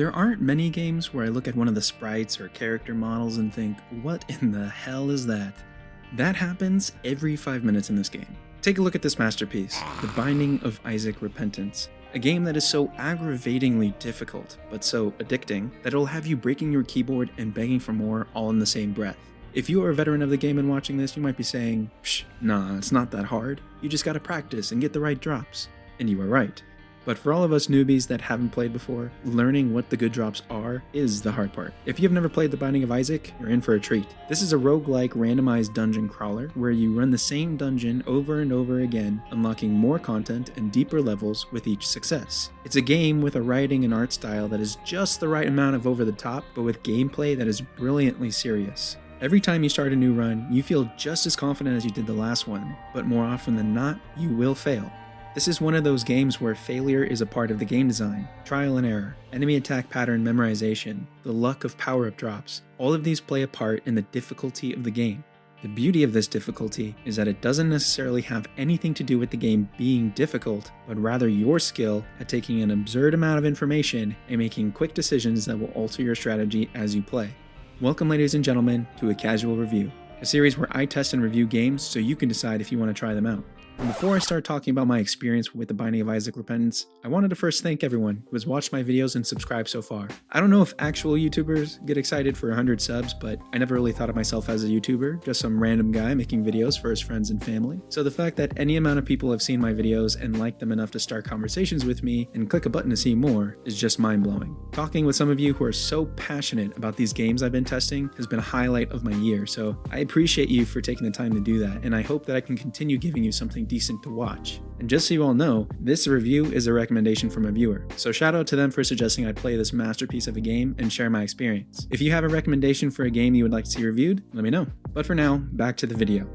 There aren't many games where I look at one of the sprites or character models and think, what in the hell is that? That happens every 5 minutes in this game. Take a look at this masterpiece, The Binding of Isaac Repentance, a game that is so aggravatingly difficult, but so addicting, that it'll have you breaking your keyboard and begging for more all in the same breath. If you are a veteran of the game and watching this, you might be saying, psh, nah, it's not that hard. You just gotta practice and get the right drops. And you are right. But for all of us newbies that haven't played before, learning what the good drops are is the hard part. If you've never played The Binding of Isaac, you're in for a treat. This is a roguelike randomized dungeon crawler where you run the same dungeon over and over again, unlocking more content and deeper levels with each success. It's a game with a writing and art style that is just the right amount of over the top, but with gameplay that is brilliantly serious. Every time you start a new run, you feel just as confident as you did the last one, but more often than not, you will fail. This is one of those games where failure is a part of the game design, trial and error, enemy attack pattern memorization, the luck of power-up drops. All of these play a part in the difficulty of the game. The beauty of this difficulty is that it doesn't necessarily have anything to do with the game being difficult, but rather your skill at taking an absurd amount of information and making quick decisions that will alter your strategy as you play. Welcome, ladies and gentlemen, to A Casual Review, a series where I test and review games so you can decide if you want to try them out. And before I start talking about my experience with The Binding of Isaac Repentance, I wanted to first thank everyone who has watched my videos and subscribed so far. I don't know if actual YouTubers get excited for 100 subs, but I never really thought of myself as a YouTuber, just some random guy making videos for his friends and family. So the fact that any amount of people have seen my videos and liked them enough to start conversations with me and click a button to see more is just mind-blowing. Talking with some of you who are so passionate about these games I've been testing has been a highlight of my year, so I appreciate you for taking the time to do that, and I hope that I can continue giving you something decent to watch. And just so you all know, this review is a recommendation from a viewer, so shout out to them for suggesting I play this masterpiece of a game and share my experience. If you have a recommendation for a game you would like to see reviewed, let me know. But for now, back to the video.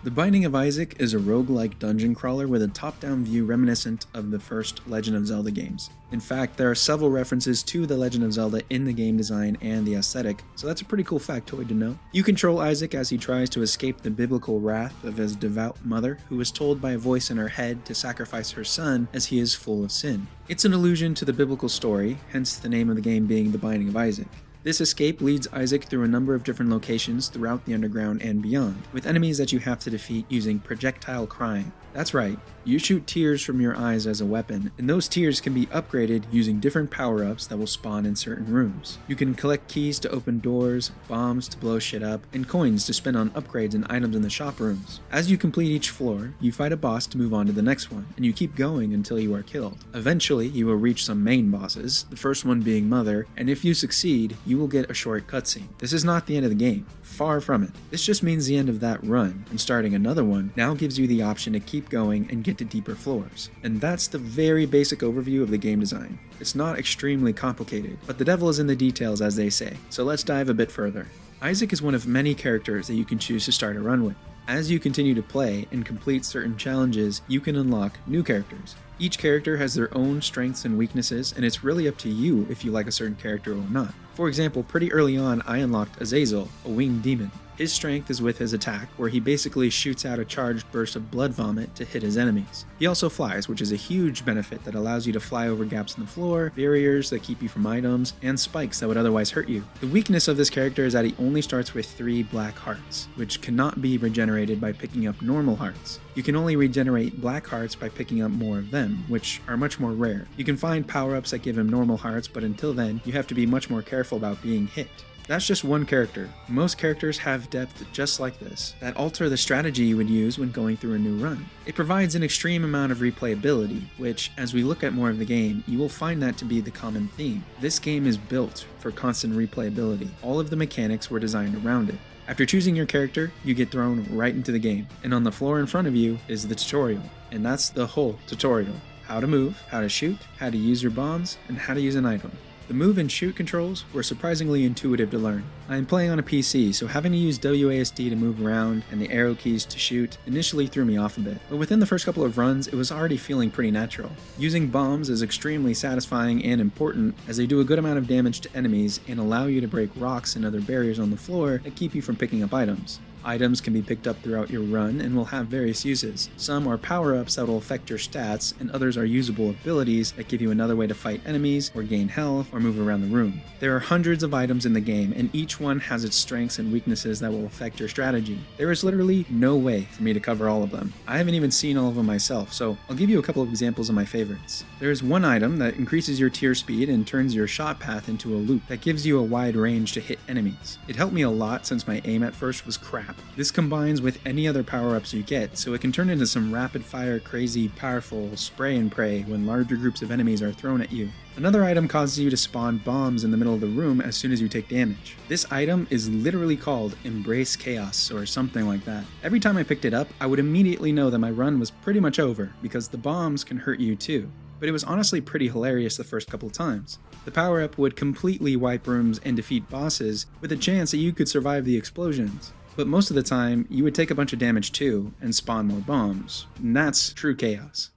The Binding of Isaac is a roguelike dungeon crawler with a top-down view reminiscent of the first Legend of Zelda games. In fact, there are several references to The Legend of Zelda in the game design and the aesthetic, so that's a pretty cool factoid to know. You control Isaac as he tries to escape the biblical wrath of his devout mother, who is told by a voice in her head to sacrifice her son as he is full of sin. It's an allusion to the biblical story, hence the name of the game being The Binding of Isaac. This escape leads Isaac through a number of different locations throughout the underground and beyond, with enemies that you have to defeat using projectile crying. That's right, you shoot tears from your eyes as a weapon, and those tears can be upgraded using different power-ups that will spawn in certain rooms. You can collect keys to open doors, bombs to blow shit up, and coins to spend on upgrades and items in the shop rooms. As you complete each floor, you fight a boss to move on to the next one, and you keep going until you are killed. Eventually, you will reach some main bosses, the first one being Mother, and if you succeed, you will get a short cutscene. This is not the end of the game. Far from it. This just means the end of that run, and starting another one now gives you the option to keep going and get to deeper floors. And that's the very basic overview of the game design. It's not extremely complicated, but the devil is in the details, as they say, so let's dive a bit further. Isaac is one of many characters that you can choose to start a run with. As you continue to play and complete certain challenges, you can unlock new characters. Each character has their own strengths and weaknesses, and it's really up to you if you like a certain character or not. For example, pretty early on I unlocked Azazel, a winged demon. His strength is with his attack, where he basically shoots out a charged burst of blood vomit to hit his enemies. He also flies, which is a huge benefit that allows you to fly over gaps in the floor, barriers that keep you from items, and spikes that would otherwise hurt you. The weakness of this character is that he only starts with 3 black hearts, which cannot be regenerated by picking up normal hearts. You can only regenerate black hearts by picking up more of them, which are much more rare. You can find power-ups that give him normal hearts, but until then, you have to be much more careful about being hit. That's just one character. Most characters have depth just like this, that alter the strategy you would use when going through a new run. It provides an extreme amount of replayability, which, as we look at more of the game, you will find that to be the common theme. This game is built for constant replayability. All of the mechanics were designed around it. After choosing your character, you get thrown right into the game, and on the floor in front of you is the tutorial, and that's the whole tutorial. How to move, how to shoot, how to use your bombs, and how to use an item. The move and shoot controls were surprisingly intuitive to learn. I am playing on a PC, so having to use WASD to move around and the arrow keys to shoot initially threw me off a bit, but within the first couple of runs it was already feeling pretty natural. Using bombs is extremely satisfying and important as they do a good amount of damage to enemies and allow you to break rocks and other barriers on the floor that keep you from picking up items. Items can be picked up throughout your run and will have various uses. Some are power-ups that will affect your stats, and others are usable abilities that give you another way to fight enemies, or gain health, or move around the room. There are hundreds of items in the game, and each one has its strengths and weaknesses that will affect your strategy. There is literally no way for me to cover all of them. I haven't even seen all of them myself, so I'll give you a couple of examples of my favorites. There is one item that increases your tier speed and turns your shot path into a loop that gives you a wide range to hit enemies. It helped me a lot since my aim at first was crap. This combines with any other power-ups you get, so it can turn into some rapid-fire, crazy, powerful spray and pray when larger groups of enemies are thrown at you. Another item causes you to spawn bombs in the middle of the room as soon as you take damage. This item is literally called Embrace Chaos or something like that. Every time I picked it up, I would immediately know that my run was pretty much over because the bombs can hurt you too. But it was honestly pretty hilarious the first couple times. The power-up would completely wipe rooms and defeat bosses with a chance that you could survive the explosions. But most of the time, you would take a bunch of damage too, and spawn more bombs. And that's true chaos.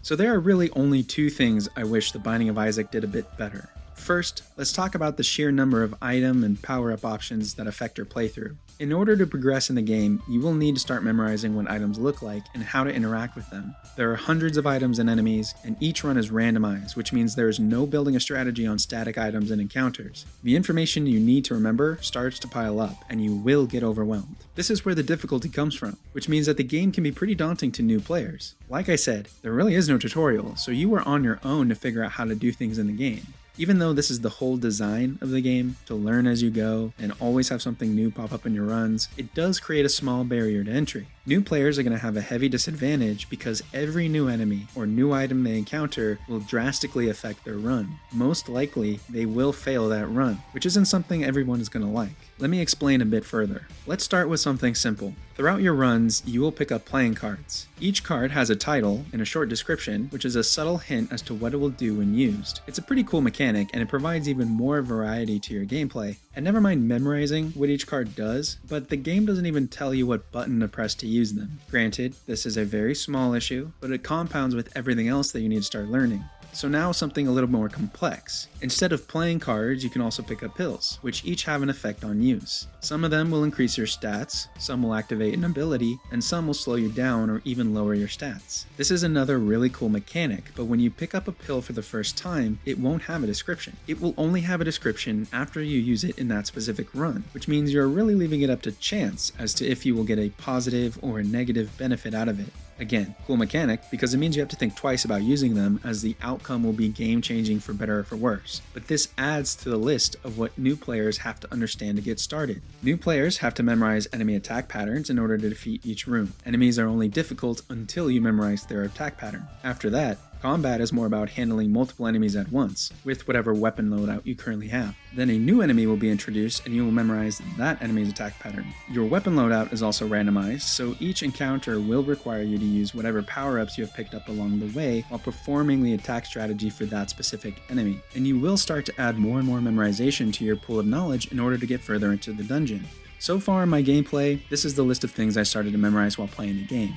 So there are really only two things I wish The Binding of Isaac did a bit better. First, let's talk about the sheer number of item and power-up options that affect your playthrough. In order to progress in the game, you will need to start memorizing what items look like and how to interact with them. There are hundreds of items and enemies, and each run is randomized, which means there is no building a strategy on static items and encounters. The information you need to remember starts to pile up, and you will get overwhelmed. This is where the difficulty comes from, which means that the game can be pretty daunting to new players. Like I said, there really is no tutorial, so you are on your own to figure out how to do things in the game. Even though this is the whole design of the game, to learn as you go and always have something new pop up in your runs, it does create a small barrier to entry. New players are going to have a heavy disadvantage because every new enemy or new item they encounter will drastically affect their run. Most likely, they will fail that run, which isn't something everyone is going to like. Let me explain a bit further. Let's start with something simple. Throughout your runs, you will pick up playing cards. Each card has a title and a short description, which is a subtle hint as to what it will do when used. It's a pretty cool mechanic, and it provides even more variety to your gameplay. And never mind memorizing what each card does, but the game doesn't even tell you what button to press to use them. Granted, this is a very small issue, but it compounds with everything else that you need to start learning. So now something a little more complex. Instead of playing cards, you can also pick up pills, which each have an effect on use. Some of them will increase your stats, some will activate an ability, and some will slow you down or even lower your stats. This is another really cool mechanic, but when you pick up a pill for the first time, it won't have a description. It will only have a description after you use it in that specific run, which means you're really leaving it up to chance as to if you will get a positive or a negative benefit out of it. Again, cool mechanic because it means you have to think twice about using them as the outcome will be game-changing for better or for worse. But this adds to the list of what new players have to understand to get started. New players have to memorize enemy attack patterns in order to defeat each room. Enemies are only difficult until you memorize their attack pattern. After that, combat is more about handling multiple enemies at once, with whatever weapon loadout you currently have. Then a new enemy will be introduced and you will memorize that enemy's attack pattern. Your weapon loadout is also randomized, so each encounter will require you to use whatever power-ups you have picked up along the way while performing the attack strategy for that specific enemy. And you will start to add more and more memorization to your pool of knowledge in order to get further into the dungeon. So far in my gameplay, this is the list of things I started to memorize while playing the game.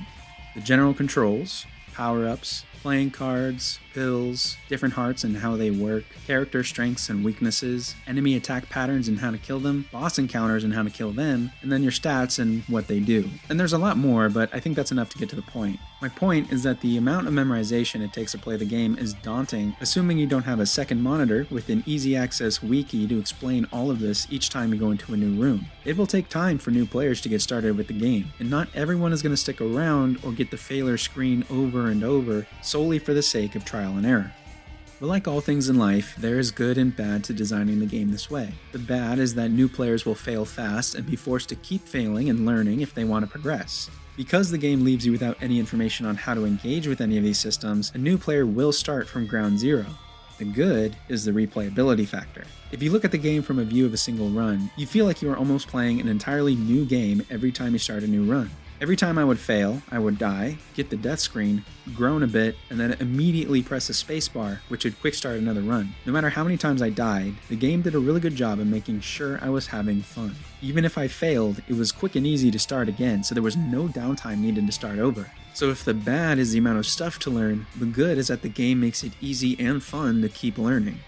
The general controls, power-ups, playing cards, pills, different hearts and how they work, character strengths and weaknesses, enemy attack patterns and how to kill them, boss encounters and how to kill them, and then your stats and what they do. And there's a lot more, but I think that's enough to get to the point. My point is that the amount of memorization it takes to play the game is daunting, assuming you don't have a second monitor with an easy access wiki to explain all of this each time you go into a new room. It will take time for new players to get started with the game, and not everyone is going to stick around or get the failure screen over and over solely for the sake of trial and error. But like all things in life, there is good and bad to designing the game this way. The bad is that new players will fail fast and be forced to keep failing and learning if they want to progress. Because the game leaves you without any information on how to engage with any of these systems, a new player will start from ground zero. The good is the replayability factor. If you look at the game from a view of a single run, you feel like you are almost playing an entirely new game every time you start a new run. Every time I would fail, I would die, get the death screen, groan a bit, and then immediately press the spacebar, which would quick start another run. No matter how many times I died, the game did a really good job of making sure I was having fun. Even if I failed, it was quick and easy to start again, so there was no downtime needed to start over. So if the bad is the amount of stuff to learn, the good is that the game makes it easy and fun to keep learning.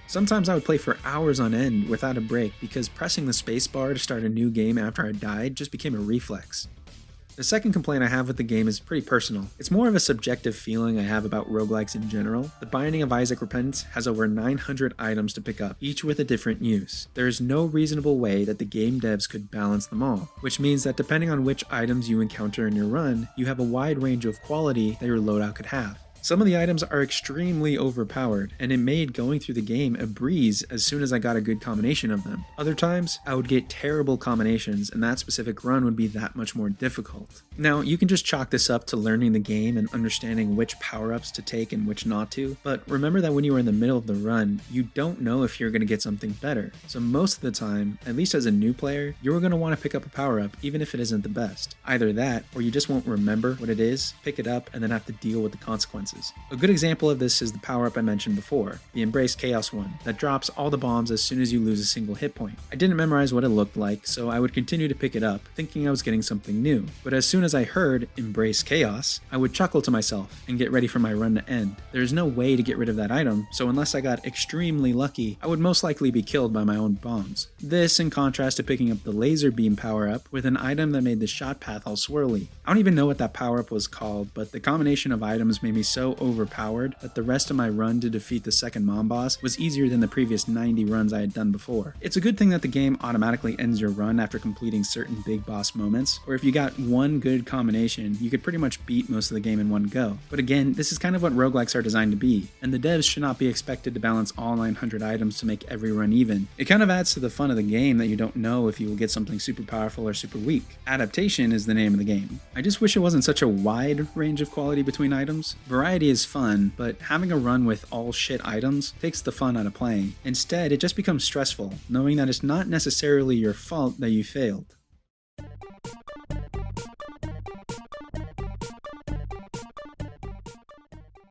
Sometimes I would play for hours on end without a break because pressing the spacebar to start a new game after I died just became a reflex. The second complaint I have with the game is pretty personal. It's more of a subjective feeling I have about roguelikes in general. The Binding of Isaac Repentance has over 900 items to pick up, each with a different use. There is no reasonable way that the game devs could balance them all, which means that depending on which items you encounter in your run, you have a wide range of quality that your loadout could have. Some of the items are extremely overpowered, and it made going through the game a breeze as soon as I got a good combination of them. Other times, I would get terrible combinations, and that specific run would be that much more difficult. Now, you can just chalk this up to learning the game and understanding which power-ups to take and which not to, but remember that when you are in the middle of the run, you don't know if you're going to get something better. So most of the time, at least as a new player, you're going to want to pick up a power-up even if it isn't the best. Either that, or you just won't remember what it is, pick it up, and then have to deal with the consequences. A good example of this is the power-up I mentioned before, the Embrace Chaos one, that drops all the bombs as soon as you lose a single hit point. I didn't memorize what it looked like, so I would continue to pick it up, thinking I was getting something new. But as soon as I heard Embrace Chaos, I would chuckle to myself and get ready for my run to end. There's no way to get rid of that item, so unless I got extremely lucky, I would most likely be killed by my own bombs. This in contrast to picking up the Laser Beam power-up with an item that made the shot path all swirly. I don't even know what that power-up was called, but the combination of items made me so overpowered that the rest of my run to defeat the second mom boss was easier than the previous 90 runs I had done before. It's a good thing that the game automatically ends your run after completing certain big boss moments, or if you got one good combination, you could pretty much beat most of the game in one go. But again, this is kind of what roguelikes are designed to be, and the devs should not be expected to balance all 900 items to make every run even. It kind of adds to the fun of the game that you don't know if you will get something super powerful or super weak. Adaptation is the name of the game. I just wish it wasn't such a wide range of quality between items. Variety is fun, but having a run with all shit items takes the fun out of playing. Instead, it just becomes stressful, knowing that it's not necessarily your fault that you failed.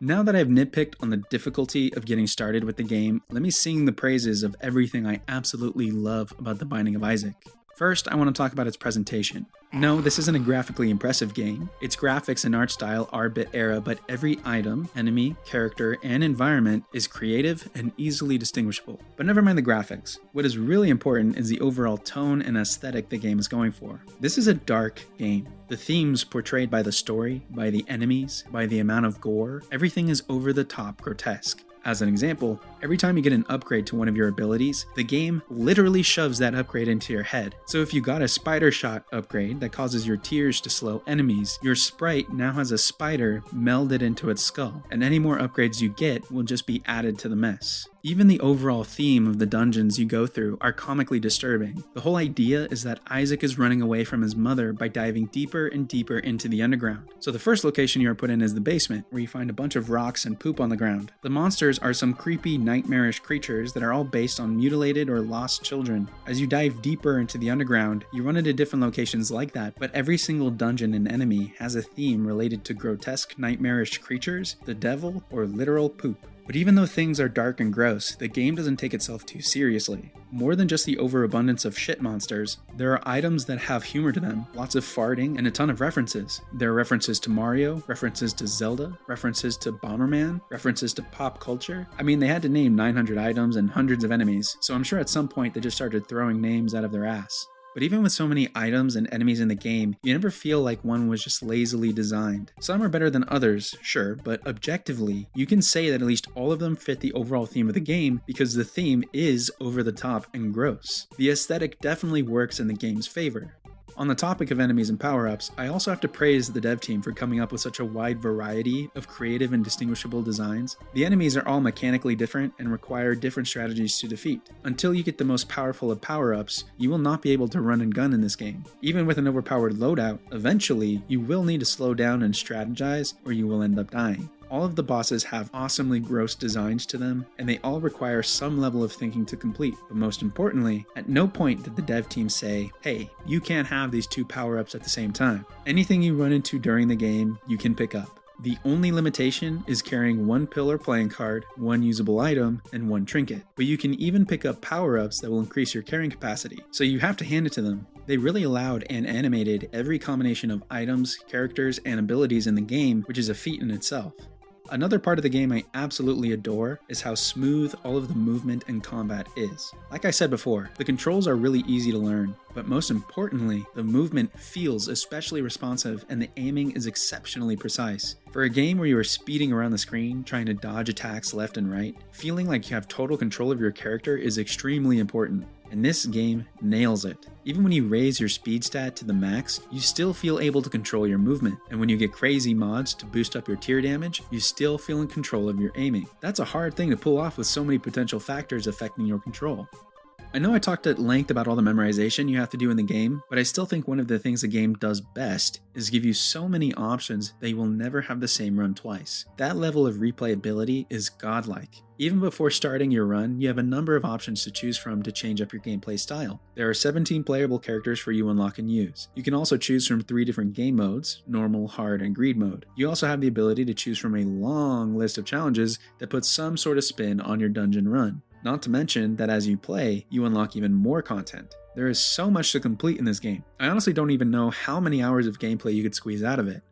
Now that I've nitpicked on the difficulty of getting started with the game, let me sing the praises of everything I absolutely love about The Binding of Isaac. First, I want to talk about its presentation. No, this isn't a graphically impressive game. Its graphics and art style are a bit era, but every item, enemy, character, and environment is creative and easily distinguishable. But never mind the graphics. What is really important is the overall tone and aesthetic the game is going for. This is a dark game. The themes portrayed by the story, by the enemies, by the amount of gore, everything is over-the-top grotesque. As an example, every time you get an upgrade to one of your abilities, the game literally shoves that upgrade into your head. So if you got a spider shot upgrade that causes your tears to slow enemies, your sprite now has a spider melded into its skull, and any more upgrades you get will just be added to the mess. Even the overall theme of the dungeons you go through are comically disturbing. The whole idea is that Isaac is running away from his mother by diving deeper and deeper into the underground. So the first location you are put in is the basement, where you find a bunch of rocks and poop on the ground. The monsters are some creepy, nightmarish creatures that are all based on mutilated or lost children. As you dive deeper into the underground, you run into different locations like that, but every single dungeon and enemy has a theme related to grotesque, nightmarish creatures, the devil, or literal poop. But even though things are dark and gross, the game doesn't take itself too seriously. More than just the overabundance of shit monsters, there are items that have humor to them, lots of farting, and a ton of references. There are references to Mario, references to Zelda, references to Bomberman, references to pop culture. I mean, they had to name 900 items and hundreds of enemies, so I'm sure at some point they just started throwing names out of their ass. But even with so many items and enemies in the game, you never feel like one was just lazily designed. Some are better than others, sure, but objectively, you can say that at least all of them fit the overall theme of the game because the theme is over the top and gross. The aesthetic definitely works in the game's favor. On the topic of enemies and power-ups, I also have to praise the dev team for coming up with such a wide variety of creative and distinguishable designs. The enemies are all mechanically different and require different strategies to defeat. Until you get the most powerful of power-ups, you will not be able to run and gun in this game. Even with an overpowered loadout, eventually, you will need to slow down and strategize or you will end up dying. All of the bosses have awesomely gross designs to them, and they all require some level of thinking to complete. But most importantly, at no point did the dev team say, hey, you can't have these two power-ups at the same time. Anything you run into during the game, you can pick up. The only limitation is carrying one pillar playing card, one usable item, and one trinket. But you can even pick up power-ups that will increase your carrying capacity, so you have to hand it to them. They really allowed and animated every combination of items, characters, and abilities in the game, which is a feat in itself. Another part of the game I absolutely adore is how smooth all of the movement and combat is. Like I said before, the controls are really easy to learn, but most importantly, the movement feels especially responsive and the aiming is exceptionally precise. For a game where you are speeding around the screen, trying to dodge attacks left and right, feeling like you have total control of your character is extremely important. And this game nails it. Even when you raise your speed stat to the max, you still feel able to control your movement. And when you get crazy mods to boost up your tier damage, you still feel in control of your aiming. That's a hard thing to pull off with so many potential factors affecting your control. I know I talked at length about all the memorization you have to do in the game, but I still think one of the things the game does best is give you so many options that you will never have the same run twice. That level of replayability is godlike. Even before starting your run, you have a number of options to choose from to change up your gameplay style. There are 17 playable characters for you to unlock and use. You can also choose from 3 different game modes, normal, hard, and greed mode. You also have the ability to choose from a long list of challenges that put some sort of spin on your dungeon run. Not to mention that as you play, you unlock even more content. There is so much to complete in this game. I honestly don't even know how many hours of gameplay you could squeeze out of it.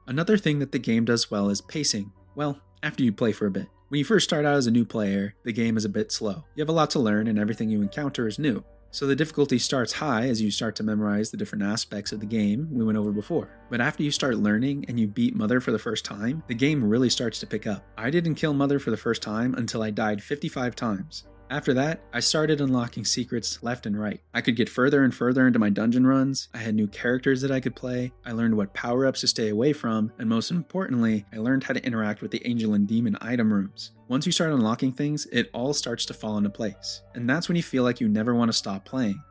Another thing that the game does well is pacing. Well, after you play for a bit. When you first start out as a new player, the game is a bit slow. You have a lot to learn and everything you encounter is new. So the difficulty starts high as you start to memorize the different aspects of the game we went over before. But after you start learning and you beat Mother for the first time, the game really starts to pick up. I didn't kill Mother for the first time until I died 55 times. After that, I started unlocking secrets left and right. I could get further and further into my dungeon runs, I had new characters that I could play, I learned what power-ups to stay away from, and most importantly, I learned how to interact with the angel and demon item rooms. Once you start unlocking things, it all starts to fall into place. And that's when you feel like you never want to stop playing.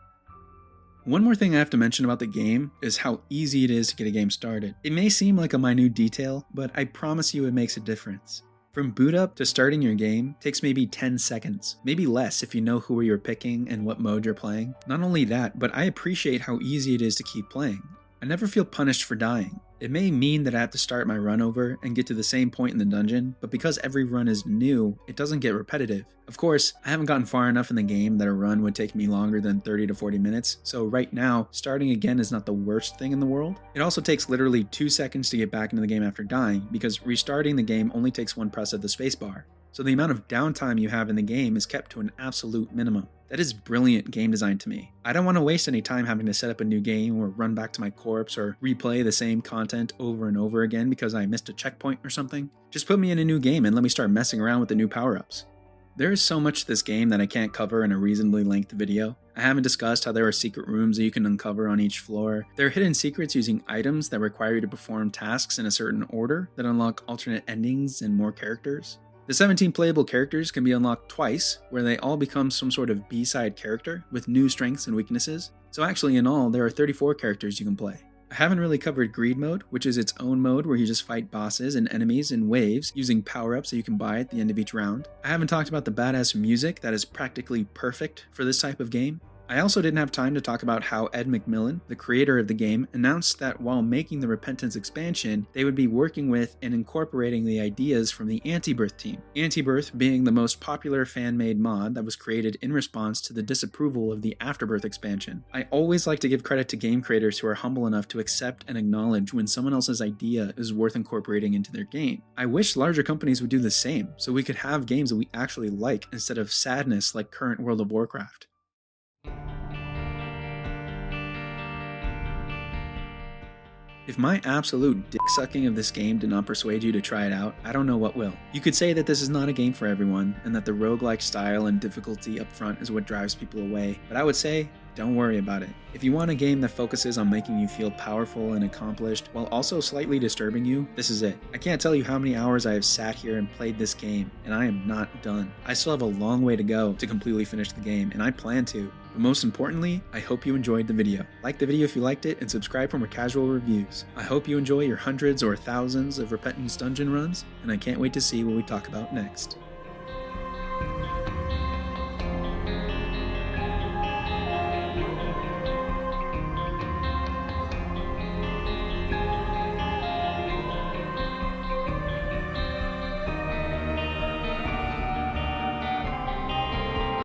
One more thing I have to mention about the game is how easy it is to get a game started. It may seem like a minute detail, but I promise you it makes a difference. From boot up to starting your game takes maybe 10 seconds, maybe less if you know who you're picking and what mode you're playing. Not only that, but I appreciate how easy it is to keep playing. I never feel punished for dying. It may mean that I have to start my run over and get to the same point in the dungeon, but because every run is new, it doesn't get repetitive. Of course, I haven't gotten far enough in the game that a run would take me longer than 30 to 40 minutes, so right now, starting again is not the worst thing in the world. It also takes literally 2 seconds to get back into the game after dying, because restarting the game only takes one press of the spacebar. So the amount of downtime you have in the game is kept to an absolute minimum. That is brilliant game design to me. I don't want to waste any time having to set up a new game or run back to my corpse or replay the same content over and over again because I missed a checkpoint or something. Just put me in a new game and let me start messing around with the new power-ups. There is so much to this game that I can't cover in a reasonably lengthy video. I haven't discussed how there are secret rooms that you can uncover on each floor. There are hidden secrets using items that require you to perform tasks in a certain order that unlock alternate endings and more characters. The 17 playable characters can be unlocked twice, where they all become some sort of B-side character with new strengths and weaknesses. So actually in all, there are 34 characters you can play. I haven't really covered Greed Mode, which is its own mode where you just fight bosses and enemies in waves using power-ups that you can buy at the end of each round. I haven't talked about the badass music that is practically perfect for this type of game. I also didn't have time to talk about how Ed McMillan, the creator of the game, announced that while making the Repentance expansion, they would be working with and incorporating the ideas from the Anti-Birth team. Anti-Birth being the most popular fan-made mod that was created in response to the disapproval of the Afterbirth expansion. I always like to give credit to game creators who are humble enough to accept and acknowledge when someone else's idea is worth incorporating into their game. I wish larger companies would do the same, so we could have games that we actually like instead of sadness like current World of Warcraft. If my absolute dick-sucking of this game did not persuade you to try it out, I don't know what will. You could say that this is not a game for everyone, and that the roguelike style and difficulty up front is what drives people away, but I would say, don't worry about it. If you want a game that focuses on making you feel powerful and accomplished, while also slightly disturbing you, this is it. I can't tell you how many hours I have sat here and played this game, and I am not done. I still have a long way to go to completely finish the game, and I plan to. But most importantly, I hope you enjoyed the video. Like the video if you liked it, and subscribe for more casual reviews. I hope you enjoy your hundreds or thousands of Repentance dungeon runs, and I can't wait to see what we talk about next.